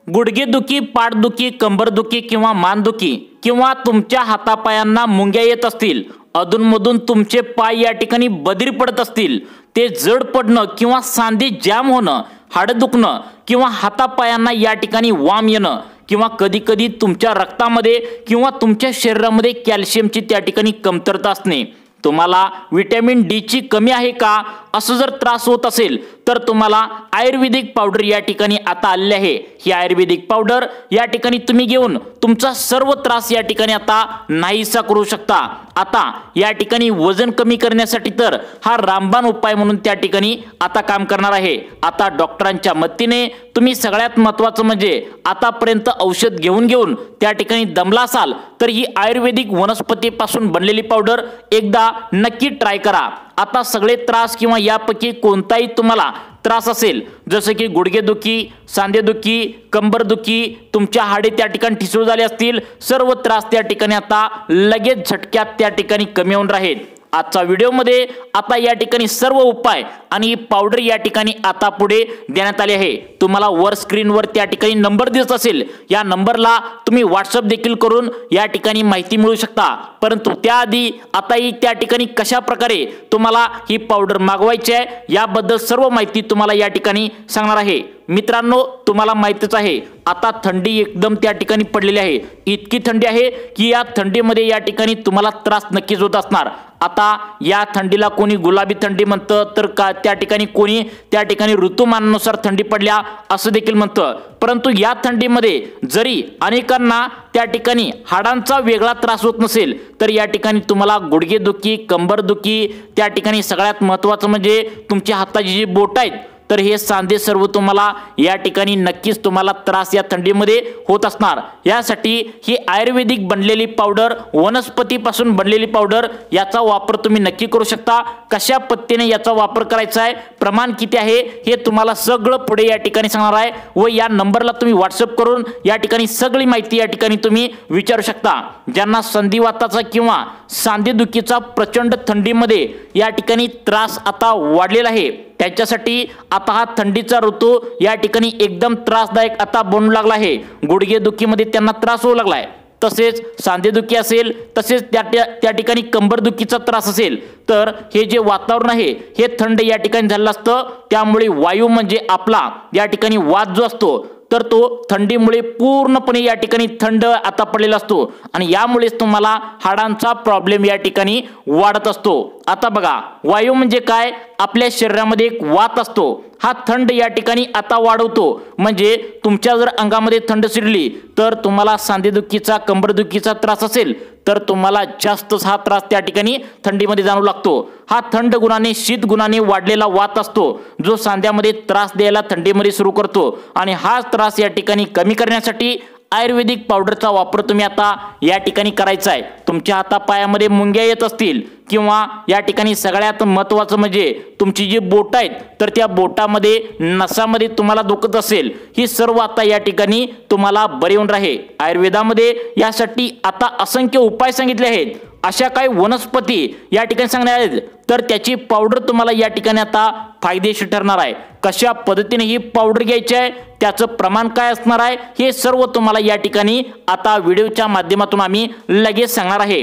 गुडघेदुखी, पाठदुखी, कंबरदुखी किंवा मानदुखी किंवा तुमच्या हातापायांना मुंग्या येत असतील, अधूनमधून तुमचे पाय या ठिकाणी बधीर पडत असतील, ते जड पडणं किंवा सांधे जाम होणं, हाडं दुखणं किंवा हातापायांना या ठिकाणी वाम येणं किंवा कधी कधी तुमच्या रक्तामध्ये किंवा तुमच्या शरीरामध्ये कॅल्शियमची त्या ठिकाणी कमतरता असणे, तुम्हाला विटॅमिन डी ची कमी आहे का असं जर त्रास होत असेल तर तुम्हाला आयुर्वेदिक पावडर या ठिकाणी आता आलेली आहे। ही आयुर्वेदिक पावडर या ठिकाणी तुम्ही घेऊन तुमचा सर्व त्रास या ठिकाणी आता नाहीसा करू शकता। आता या ठिकाणी वजन कमी करण्यासाठी तर हा रामबाण उपाय म्हणून त्या ठिकाणी आता काम करणार आहे। आता डॉक्टरांच्या मतीने तुम्ही सगळ्यात महत्त्वाचं म्हणजे आतापर्यंत औषध घेऊन त्या ठिकाणी दमला असाल तर ही आयुर्वेदिक वनस्पतीपासून बनलेली पावडर एकदा नक्की ट्राय करा। आता सगळे त्रास किंवा यापैकी कोणताही तुम्हाला त्रास असेल, जसं की गुडघेदुखी, सांधेदुखी, कंबरदुखी, तुमच्या हाडे त्या ठिकाणी ठिसूळ झाले असतील, सर्व त्रास त्या ठिकाणी आता लगेच झटक्यात त्या ठिकाणी कमी होऊन राहील। आजच्या व्हिडिओमध्ये आता या ठिकाणी सर्व उपाय आणि पावडर या ठिकाणी आता पुढे देण्यात आले आहे। तुम्हाला वर स्क्रीनवर त्या ठिकाणी नंबर दिसत असेल, या नंबरला तुम्ही व्हॉट्सअप देखील करून या ठिकाणी माहिती मिळवू शकता। परंतु त्याआधी आता ही त्या ठिकाणी कशा प्रकारे तुम्हाला ही पावडर मागवायची आहे याबद्दल सर्व माहिती तुम्हाला या ठिकाणी सांगणार आहे। मित्रांनो, तुम्हाला माहितीच आहे आता थंडी एकदम त्या ठिकाणी पडलेली आहे। इतकी थंडी आहे की या थंडीमध्ये या ठिकाणी तुम्हाला त्रास नक्कीच होत असणार। आता या थंडीला कोणी गुलाबी थंडी म्हणतं, तर त्या ठिकाणी कोणी त्या ठिकाणी ऋतुमानानुसार थंडी पडल्या असं देखील म्हणतं। परंतु या थंडीमध्ये जरी अनेकांना त्या ठिकाणी हाडांचा वेगळा त्रास होत नसेल तर या ठिकाणी तुम्हाला गुडघेदुखी, कंबरदुखी, त्या ठिकाणी सगळ्यात महत्त्वाचं म्हणजे तुमच्या हाताची जी बोट आहेत तर हे सांधे सर्व तुम्हाला या ठिकाणी नक्कीच तुम्हाला त्रास या थंडीमध्ये होत असणार। यासाठी ही आयुर्वेदिक बनलेली पावडर, वनस्पतीपासून बनलेली पावडर, याचा वापर तुम्ही नक्की करू शकता। कशा पद्धतीने याचा वापर करायचा आहे, प्रमाण किती आहे हे तुम्हाला सगळं पुढे या ठिकाणी सांगणार आहे व या नंबरला तुम्ही व्हॉट्सअप करून या ठिकाणी सगळी माहिती या ठिकाणी तुम्ही विचारू शकता। ज्यांना संधिवाताचा किंवा सांधेदुखीचा प्रचंड थंडीमध्ये या ठिकाणी त्रास आता वाढलेला आहे, त्याच्यासाठी आता हा थंडीचा ऋतू या ठिकाणी एकदम त्रासदायक आता बनू लागला आहे। गुडघेदुखीमध्ये त्यांना त्रास होऊ लागलाय, तसेच सांधेदुखी असेल, तसेच त्या ठिकाणी कंबरदुखीचा त्रास असेल, तर हे जे वातावरण आहे हे थंड या ठिकाणी झालेलं असतं। त्यामुळे वायू म्हणजे आपला या ठिकाणी वात जो असतो तर तो थंडीमुळे पूर्णपणे या ठिकाणी थंड आता पडलेला असतो आणि यामुळेच तुम्हाला हाडांचा प्रॉब्लेम या ठिकाणी वाढत असतो। आता बघा, वायू म्हणजे काय, आपल्या शरीरामध्ये एक वात असतो, हा थंड या ठिकाणी आता वाढवतो। म्हणजे तुमच्या जर अंगामध्ये थंड शिरली तर तुम्हाला सांधेदुखीचा, कंबरदुखीचा त्रास असेल तर तुम्हाला जास्तच हा त्रास त्या ठिकाणी थंडीमध्ये जाणवू लागतो। हा थंड गुणाने, शीत गुणाने वाढलेला वात असतो जो सांध्यामध्ये त्रास द्यायला थंडीमध्ये सुरू करतो आणि हा त्रास या ठिकाणी कमी करण्यासाठी आयुर्वेदिक पावडरचा वापर तुम्ही आता या ठिकाणी करायचा आहे। तुमच्या हातापायामध्ये मुंग्या येत असतील किंवा या ठिकाणी सगळ्यात महत्त्वाचं म्हणजे तुमची जी बोट आहेत तर त्या बोटामध्ये, नसामध्ये तुम्हाला दुखत असेल, ही सर्व आता या ठिकाणी तुम्हाला बरे होऊन राहील। आयुर्वेदामध्ये यासाठी आता असंख्य उपाय सांगितले आहेत। अशा काही वनस्पती या ठिकाणी सांगण्यात आहेत तर त्याची पावडर तुम्हाला या ठिकाणी आता फायदेशीर ठरणार आहे। कशा पद्धतीने ही पावडर घ्यायची आहे, त्याचं प्रमाण काय असणार आहे, हे सर्व तुम्हाला या ठिकाणी आता व्हिडिओच्या माध्यमातून आम्ही लगेच सांगणार आहे।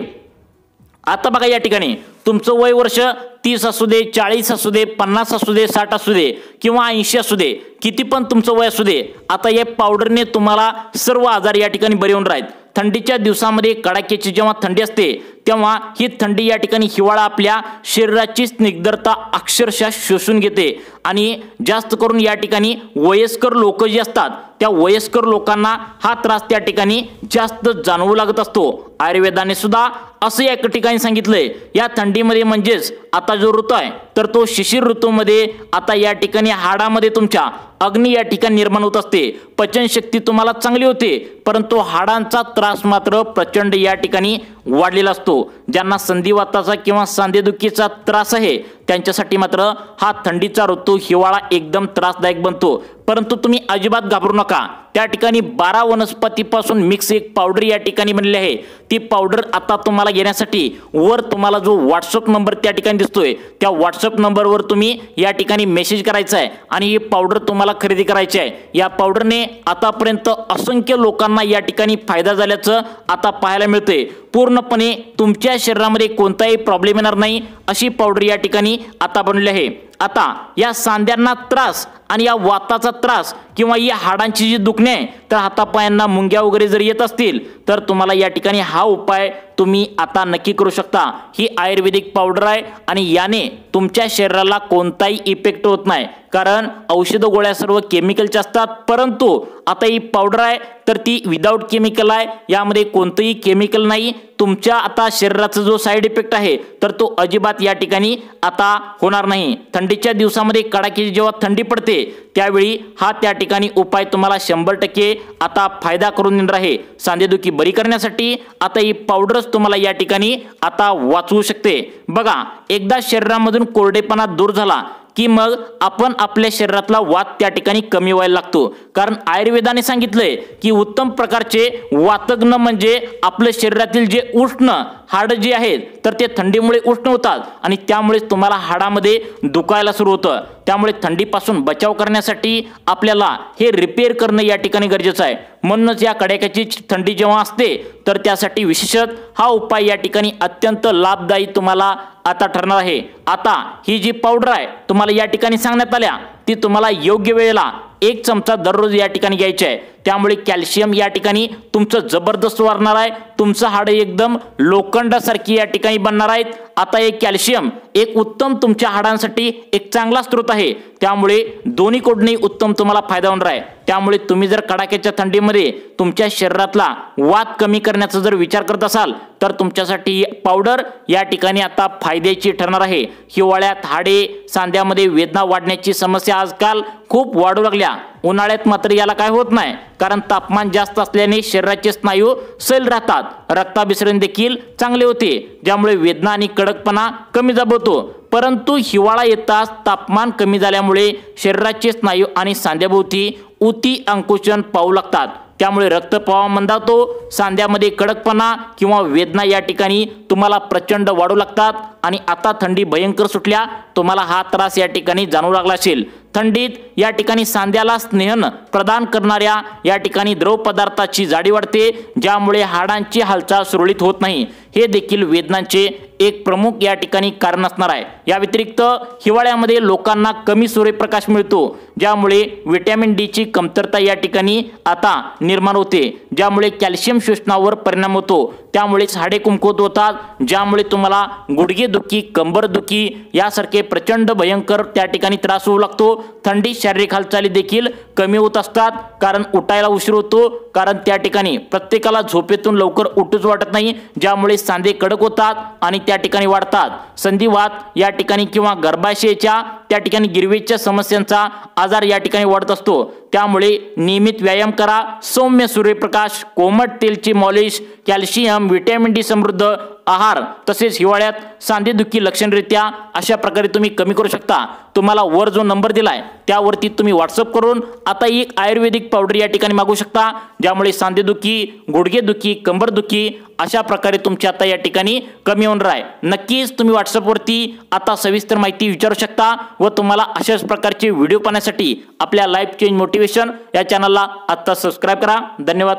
आता बघा, या ठिकाणी तुमचं वय वर्ष 30 असू दे, 40 असू दे, 50 असू दे, 60 असू दे किंवा 80 असू दे, किती पण तुमचं वय असू दे, आता या पावडरने तुम्हाला सर्व आजार या ठिकाणी बरे होऊन राहील। थंडीच्या दिवसामध्ये कडाक्याची जेव्हा थंडी असते तेव्हा ही थंडी या ठिकाणी हिवाळा आपल्या शरीराची स्निग्धता अक्षरशः शोषून घेते आणि जास्त करून या ठिकाणी वयस्कर लोक जे असतात त्या वयस्कर लोकांना हा त्रास त्या ठिकाणी जास्त जाणवू लागत असतो। आयुर्वेदाने सुद्धा असं या ठिकाणी सांगितलंय, या थंडीमध्ये म्हणजेच आता जो ऋतू आहे तर तो शिशिर ऋतूमध्ये आता या ठिकाणी हाडामध्ये तुमच्या अग्नी या ठिकाणी निर्माण होत असते, पचनशक्ती तुम्हाला चांगली होते, परंतु हाडांचा त्रास मात्र प्रचंड या ठिकाणी वाढलेला असतो। ज्यांना संधिवाताचा किंवा सांधेदुखीचा त्रास आहे त्यांच्यासाठी मात्र हा थंडीचा ऋतू हिवाळा एकदम त्रासदायक बनतो। परंतु तुम्ही अजिबात घाबरू नका, त्या ठिकाणी 12 वनस्पतीपासून मिक्स एक पावडर या ठिकाणी बनली आहे। ती पावडर आता तुम्हाला घेण्यासाठी वर तुम्हाला जो व्हॉट्सअप नंबर त्या ठिकाणी दिसतोय त्या व्हॉट्सअप नंबरवर तुम्ही या ठिकाणी मेसेज करायचा आहे आणि ही पावडर तुम्हाला खरेदी करायची आहे। या पावडरने आतापर्यंत असंख्य लोकांना या ठिकाणी फायदा झाल्याचं आता पाहायला मिळते। पूर्णपणे तुमच्या शरीरामध्ये कोणताही प्रॉब्लेम येणार नाही अशी पावडर या ठिकाणी आता बनली आहे। आता या सांध्यांना त्रास आणि या वाताचा त्रास किंवा या हाडांची जी दुखणे आहे तर हातापायांना मुंग्या वगैरे जर येत असतील तर तुम्हाला या ठिकाणी हा उपाय तुम्ही आता नक्की करू शकता। ही आयुर्वेदिक पावडर आहे आणि याने तुमच्या शरीराला कोणताही इफेक्ट होत नाही, कारण औषध गोळ्या सर्व केमिकलच्या असतात। परंतु आता ही पावडर आहे तर ती विदाउट केमिकल आहे, यामध्ये कोणतेही केमिकल नाही। तुमच्या आता शरीराचा जो साइड इफेक्ट आहे तर तो अजिबात या ठिकाणी आता होणार नाही। थंडीच्या दिवसामध्ये कडाक्याची जेव्हा थंडी पडते त्यावेळी हा त्या ठिकाणी उपाय तुम्हाला 100% आता फायदा करून देणार आहे। सांधेदुखी बरी करण्यासाठी आता ही पावडरच तुम्हाला या ठिकाणी आता वाचवू शकते। बघा, एकदा शरीरामधून कोरडेपणा दूर झाला की मग आपण आपल्या शरीरातला वात त्या ठिकाणी कमी व्हायला लागतो, कारण आयुर्वेदाने सांगितलंय की उत्तम प्रकारचे वातग्न म्हणजे आपल्या शरीरातील जे उष्ण हाड जे आहेत तर ते थंडीमुळे उष्ण होतात आणि त्यामुळे तुम्हाला हाडामध्ये दुखायला सुरू होतं। त्यामुळे थंडीपासून बचाव करण्यासाठी आपल्याला हे रिपेअर करणं या ठिकाणी गरजेचं आहे। म्हणूनच या कडाक्याची थंडी जेव्हा असते तर त्यासाठी विशेषतः हा उपाय या ठिकाणी अत्यंत लाभदायी तुम्हाला आता ठरणार आहे। आता ही जी पावडर आहे तुम्हाला या ठिकाणी सांगण्यात आल्या ती तुम्हाला योग्य वेळेला 1 चमचा दररोज या ठिकाणी घ्यायचे आहे। त्यामुळे कॅल्शियम या ठिकाणी तुमचं जबरदस्त वाढणार आहे, तुमचं हाड एकदम लोखंडासारखी या ठिकाणी बनणार आहेत। आता एक कॅल्शियम एक उत्तम तुमच्या हाडांसाठी एक चांगला स्रोत आहे, त्यामुळे दोन्हीकडूनही उत्तम तुम्हाला फायदा होणार आहे। त्यामुळे तुम्ही जर कडाक्याच्या थंडीमध्ये तुमच्या शरीरातला वात कमी करण्याचा जर विचार करत असाल तर तुमच्यासाठी पावडर या ठिकाणी आता फायद्याची ठरणार आहे। हिवाळ्यात हाडे सांध्यामध्ये वेदना वाढण्याची समस्या आजकाल खूप वाढू लागल्या। उन्हाळ्यात मात्र याला काय होत नाही, कारण तापमान जास्त असल्याने शरीराचे स्नायू सैल राहतात, रक्ताभिसरण देखील चांगले होते, ज्यामुळे वेदना आणि कडकपणा कमी जाबवतो। परंतु हिवाळा येताच तापमान कमी झाल्यामुळे शरीराचे स्नायू आणि सांध्याभोवती उती अंकुचन पाहू लागतात, त्यामुळे रक्तप्रवाह मंदावतो, सांध्यामध्ये कडकपणा किंवा वेदना या ठिकाणी तुम्हाला प्रचंड वाढू लागतात। आणि आता थंडी भयंकर सुटल्या, तुम्हाला हा त्रास या ठिकाणी जाणवू लागला असेल। थंडीत या ठिकाणी सांध्याला स्नेहन प्रदान करणाऱ्या या ठिकाणी द्रव पदार्थाची जाडी वाढते, ज्यामुळे हाडांची हालचाल सुरळीत होत नाही। हे देखील वेदनांचे एक प्रमुख या ठिकाणी कारण असणार आहे। या व्यतिरिक्त हिवाळ्यामध्ये लोकांना कमी सूर्यप्रकाश मिळतो, ज्यामुळे विटॅमिन डी ची कमतरता या ठिकाणी आता निर्माण होते, ज्यामुळे कॅल्शियम शोषणावर परिणाम होतो। त्यामुळेच हाडे कमकुवत होतात, ज्यामुळे तुम्हाला गुडघेदुखी, कंबरदुखी यासारखे प्रचंड भयंकर त्या ठिकाणी त्रास होऊ लागतो। थंडी शारीरिक हालचाली देखील कमी होत असतात, कारण उठायला उशीर होतो, कारण त्या ठिकाणी प्रत्येकाला झोपेतून लवकर उठूच वाटत नाही, ज्यामुळे सांधे कडक होतात आणि त्या ठिकाणी वाढतात। संधिवात या ठिकाणी किंवा गर्भाशयाच्या त्या ठिकाणी गिरवेच्या समस्यांचा आजार या ठिकाणी वाढत असतो। त्यामुळे नियमित व्यायाम करा, सौम्य सूर्यप्रकाश, कोमट तेलची मॉलिश, कॅल्शियम, विटॅमिन डी समृद्ध आहार, तसेच हिवाळ्यात सांधेदुखी लक्षणरित्या अशा प्रकारे तुम्ही कमी करू शकता। तुम्हाला वर जो नंबर दिलाय त्यावरती तुम्ही व्हॉट्सअप करून आता एक आयुर्वेदिक पावडर या ठिकाणी मागू शकता, ज्यामुळे सांधेदुखी, गुडघेदुखी, कंबरदुखी अशा प्रकारे तुमची आता या ठिकाणी कमी होणार आहे। नक्कीच तुम्ही व्हॉट्सअपवरती आता सविस्तर माहिती विचारू शकता व तुम्हाला अशाच प्रकारचे व्हिडिओ पाहण्यासाठी आपल्या लाईफ चेंज मोटिवेशन या चॅनलला आता सबस्क्राइब करा। धन्यवाद।